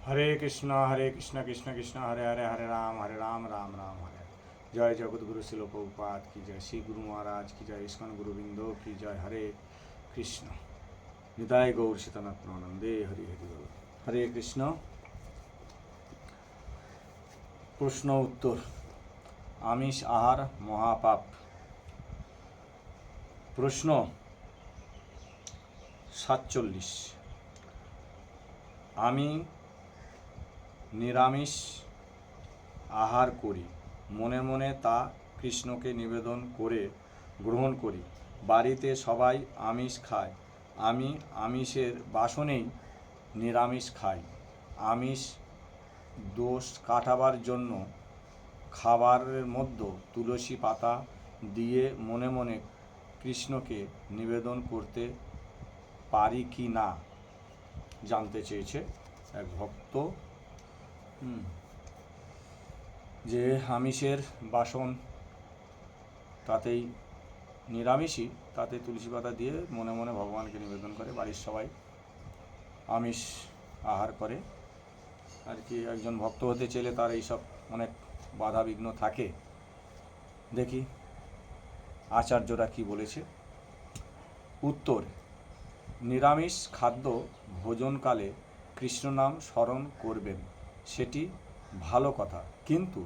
हरे कृष्ण कृष्ण कृष्ण हरे हरे हरे राम राम राम हरे हरे। जय जगतगुरु श्रील प्रभुपाद की जय, श्री गुरु महाराज की जय, इस्कन गुरुबिंदो की जय। हरे कृष्ण। निताय गौर सीतानाथनंदे हरि हरि बोल। हरे कृष्ण। प्रश्न उत्तर। आमिष आहार महापाप। प्रश्न 47। আমি নিরামিষ আহার করি, মনে মনে তা কৃষ্ণকে নিবেদন করে গ্রহণ করি। বাড়িতে সবাই আমিষ খায়, আমি আমিষের বাসনেই নিরামিষ খাই। আমিষ দোষ কাটাবার জন্য খাবারের মধ্যে তুলসী পাতা দিয়ে মনে মনে কৃষ্ণকে নিবেদন করতে পারি কি না জানতে চেয়েছে এক ভক্ত। যে আমিষের বাসন তাতেই নিরামিষই, তাতে তুলসী পাতা দিয়ে মনে মনে ভগবানকে নিবেদন করে, বাড়ির সবাই আমিষ আহার করে আর কি। একজন ভক্ত হতে চাইলে তার এইসব অনেক বাধা বিঘ্ন থাকে। দেখি আচার্যরা কি বলেছে। উত্তর: নিরামিষ খাদ্য ভোজনকালে কৃষ্ণনাম স্মরণ করবেন, সেটি ভালো কথা, কিন্তু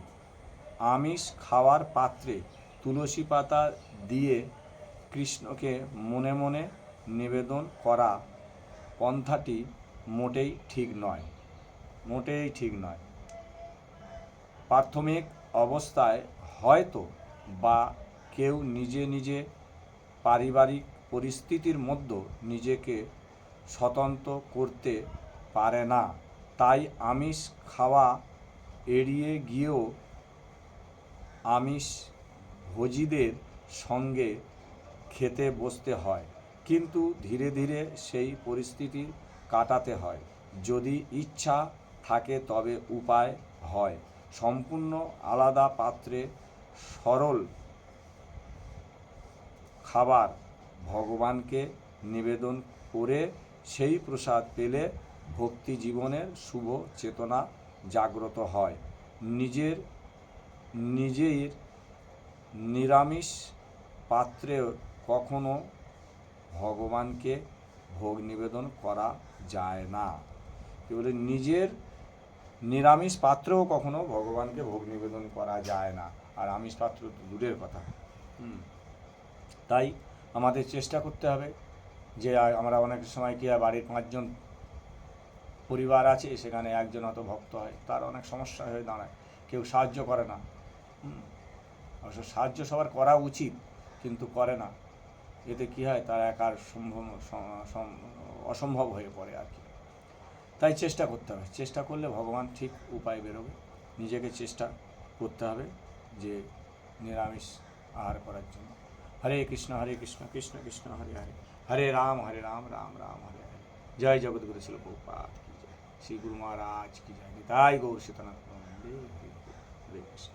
আমিষ খাওয়ার পাত্রে তুলসী পাতা দিয়ে কৃষ্ণকে মনে মনে নিবেদন করা পন্থাটি মোটেই ঠিক নয়, মোটেই ঠিক নয়। প্রাথমিক অবস্থায় হয়তো বা কেউ নিজে নিজে পারিবারিক পরিস্থিতির মধ্যে নিজেকে স্বতন্ত্র করতে পারে না, তাই আমিষ খাওয়া এড়িয়ে গিয়েও আমিষ ভোজীদের সঙ্গে খেতে বসতে হয়। কিন্তু ধীরে ধীরে সেই পরিস্থিতি কাটাতে হয়। যদি ইচ্ছা থাকে তবে উপায় হয় সম্পূর্ণ আলাদা পাত্রে সরল খাবার ভগবানকে নিবেদন করে সেই প্রসাদ পেলে ভক্তি জীবনের শুভ চেতনা জাগ্রত হয়। নিজের নিরামিষ পাত্রে কখনো ভগবানকে ভোগ নিবেদন করা যায় না। কি বলে? নিজের নিরামিষ পাত্রেও কখনো ভগবানকে ভোগ নিবেদন করা যায় না, আর আমিষ পাত্র দূরের কথা। তাই আমাদের চেষ্টা করতে হবে যে আমরা অনেক সময় কি বাড়ির 5 জন পরিবার আছে, সেখানে একজন হয়তো ভক্ত হয়, তার অনেক সমস্যা হয়ে দাঁড়ায়, কেউ সাহায্য করে না। অবশ্য সাহায্য সবার করা উচিত, কিন্তু করে না। এতে কি হয়, তার একার অসম্ভব হয়ে পড়ে আর কি। তাই চেষ্টা করতে হবে, চেষ্টা করলে ভগবান ঠিক উপায় বেরোবে। নিজেকে চেষ্টা করতে হবে যে নিরামিষ আহার করার জন্য। হরে কৃষ্ণ কৃষ্ণ কৃষ্ণ হরে হরে, হরে রাম রাম রাম হরে হরে। জয় জগৎগুরু শিল প্রভুপাদ কি জয়, শ্রী গুরু महाराज की जय। निताय गौर सीतानाथ। हरे कृष्ण।